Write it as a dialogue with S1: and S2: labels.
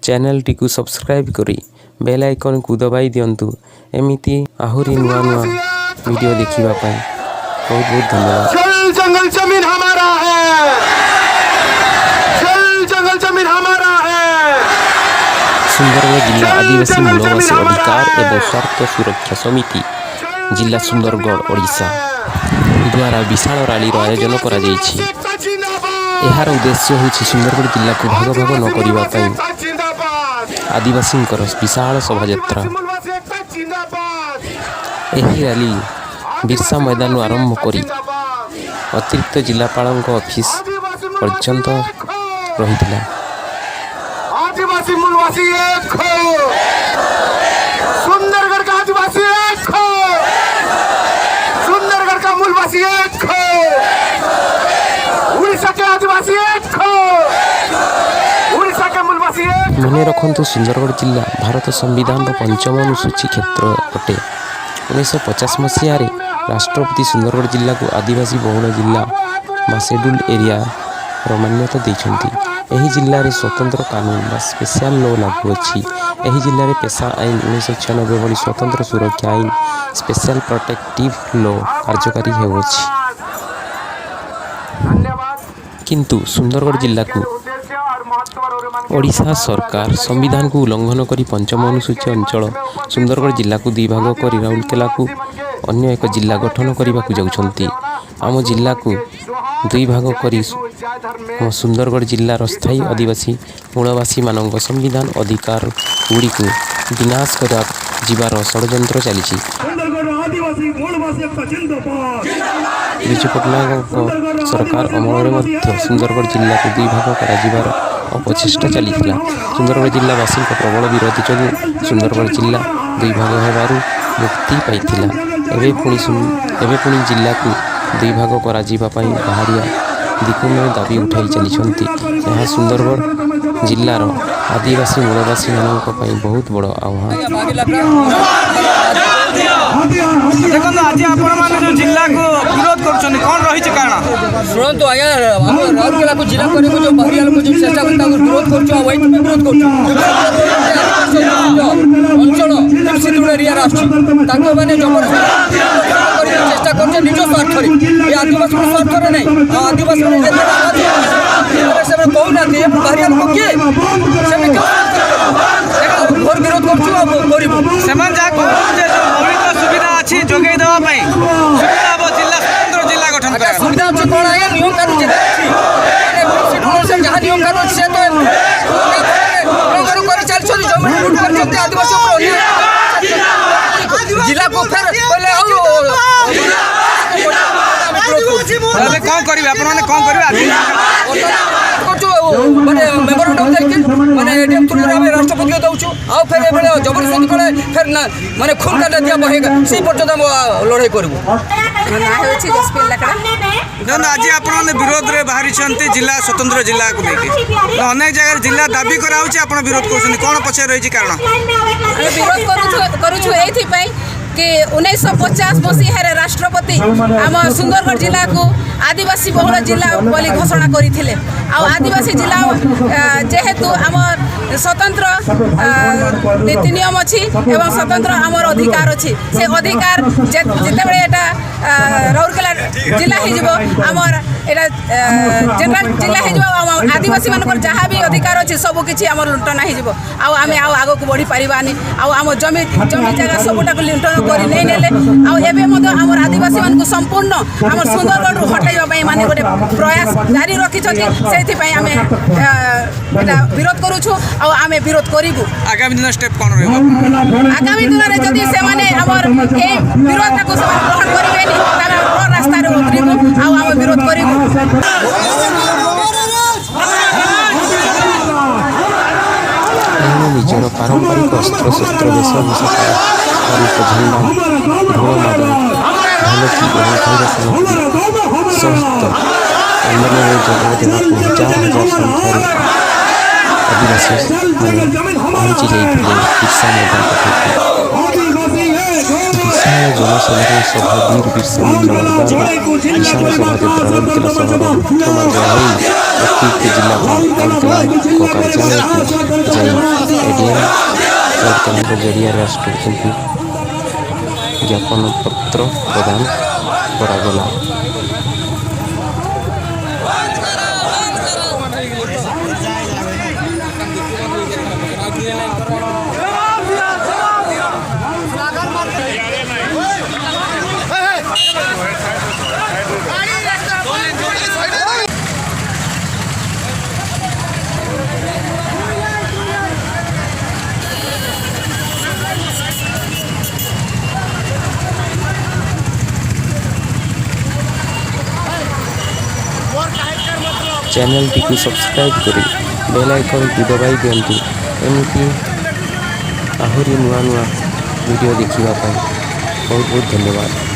S1: Channel T subscribe करी bell icon को दबाई दिंतु एमिती आहुरी नुआ नुआ वीडियो देखिबा पाई बहुत बहुत धन्यवाद।
S2: जल जंगल जमीन हमारा है, जल जंगल जमीन हमारा है।
S1: सुंदरगढ़ जिला आदिवासी मूलवासी अधिकार एवं स्वार्थ सुरक्षा समिति जिला सुंदरगढ़ ओडिशा द्वारा विशाल रैली आयोजन करा जायछि। एहार उद्देश्य होछि सुंदरगढ़ जिला को भाग भाग न करिबा पई आदिवासी विशाल शोभायात्रा। एही रैली बिरसा मैदान आरंभ करी अतिरिक्त जिलापाल ऑफिस पर्यंत रही।
S2: आदिवासी मूलवासी एक हो, सुंदरगढ़ का आदिवासी एक हो, सुंदरगढ़ का मूलवासी एक हो, उड़ीसा के आदिवासी एक हो, उड़ीसा के मूलवासी एक।
S1: मने रखंतु सुंदरगढ़ जिला भारत संविधान पंचम अनुसूची क्षेत्र अटे। 1950 मसीह राष्ट्रपति सुंदरगढ़ जिला को आदिवासी बहुल जिला बा शेड्यूल्ड एरिया मान्यता देइछंती। एही जिल्ला रे स्वतंत्र कानून बा स्पेशल लॉ लागू अछि। एही जिल्ला रे पेशा आईन 1996 भली स्वतंत्र सुरक्षा आईन स्पेशल प्रोटेक्टिव लॉ कार्यकारी हेउछि। किंतु सुंदरगढ़ जिला को ओडिशा सरकार संविधान को उल्लंघन करी पंचम अनुसूची अंचल सुंदरगढ़ जिला को दुई भाग करी राउरकेला को अन्य एक जिला गठन करने को जाउछंती। आम जिला को दुई भाग करी सुंदरगढ़ जिलार स्थायी आदिवासी मूलवासी मानक संविधान अधिकार गुड़ी को विनाश कर जीवार षड्यंत्र चली। विजु पट्टनायक सरकार अमल सुंदरगढ़ जिला को दुई भाग कर अपचेष्टा चली। सुंदरगढ़ जिलावासी प्रबल विरोध जो सुंदरगढ़ जिला दुई भाग होबारु मुक्ति पाइथिला। एबे पुणी जिला को दुई भाग करा जीवा पई बाहरिया दिकुमे दाबी उठाई चली। यह सुंदरगढ़ जिलार आदिवासी मूलवासी मानक पई बहुत बड़ आह्वान।
S3: देखो आज आपण माने जो जिला को विरोध करछन कोन रही छै कारण सुनतो आया हम राउरकेला को जिला करे को जो बाहरिया को जो चेष्टा करता विरोध करछो वही में विरोध करछो अंचल विकसित एरिया राष्ट्र ताको माने जबरदस्ती चेष्टा करछे निज स्वार्थ रे ये आदिवासी स्वार्थ रे नहीं आदिवासी से कहू ना दे बाहरिया को के से घोर विरोध करछो करिबो समान जा को सुविधा अच्छी जोगे देवा पई सुविधा जिला स्वतंत्र जिला गठन करे सुविधा अच्छी कोन आया नियम कानून से जहां नियम कानून से तो करे चल चल जमीन लूट करते आदिवासी जिला को फिर पहले अबे कौन करिवे अपन माने कौन करिवे माने मेमोरेंडम देके माने एटीएम थ्रू रे राष्ट्रपति को दउछु आ फिर एबे जबरदस्ती करे फिर ना माने खून काट दिया बहेगा सी पर्यंत हम लड़ाई करबो ना होछि जसपिल लकड़ा जन आज आपण माने विरोध रे बाहरी छन्ते जिला स्वतंत्र जिला को लेके अनेक जगह जिला दाबी करा होछि आपण विरोध करछन कोन पछे रहिछि कारण विरोध करूछु एथि पई कि 1950 मसीह राष्ट्रपति आम सुंदरगढ़ जिला को आदिवासी बहुल जिला बोली घोषणा करथिले। आ आदिवासी जिला जेहेतु आम स्वतंत्र नीति नियम अच्छी एवं स्वतंत्र आमर अधिकार अच्छी से अधिकार जितेबले एटा राउरकेला जिला हो आमर एटा जनरल जिला हो आदिवासी मान जहाँ भी अधिकार अच्छी सब किसी आम लुंटन हो आमे आग को बढ़ी पारिबानी आम जमी जगह सबुटा लुंटन कर नहीं नेले आमर आदिवासी मान संपूर्ण आम सुंदरगढ़ हटाइबा पई माने गोटे प्रयास जारी रखी से विरोध करूछु आ आमे विरोध करिबु। आगामी दिन स्टेप कोन रहबो आगामी दिन रे जदी से माने हमर ए विरोध को सब ग्रहण करिबेनी तामे और रास्ता रे उतरिबु आ आमे विरोध करिबु।
S1: निजर पारंपरिक अस्त्र शस्त्र वेशभूषा झंडा ढोल ढोलकी एवं खाଇବା सहित आंदोलन में जगह देवा हजार संख्यार आदिवासी पहुंची जाते बिरसा मैदान विशाल जनसमूह सभा वीर बिरसा मुंडा विशाल शोभायात्रा राउरकेला सहर मुख्य मार्ग अतिरिक्त जिला राउरकेला कार्यालय को जाई ଏଡିଏମ୍ ସରକାରଙ୍କ ଜରିଆରେ ରାଷ୍ଟ୍ରପତିଙ୍କୁ ଜ୍ଞାପନପତ୍ର ପ୍ରଦାନ କରାଗଲା। ଚ୍ୟାନେଲଟିକୁ ସବସ୍କ୍ରାଇବ୍ କରି ବେଲ୍ ଆଇକନ୍କୁ ଦବାଇ ଦିଅନ୍ତୁ ଏମିତି ଆହୁରି ନୂଆ ନୂଆ ଭିଡ଼ିଓ ଦେଖିବା ପାଇଁ ବହୁତ ବହୁତ ଧନ୍ୟବାଦ।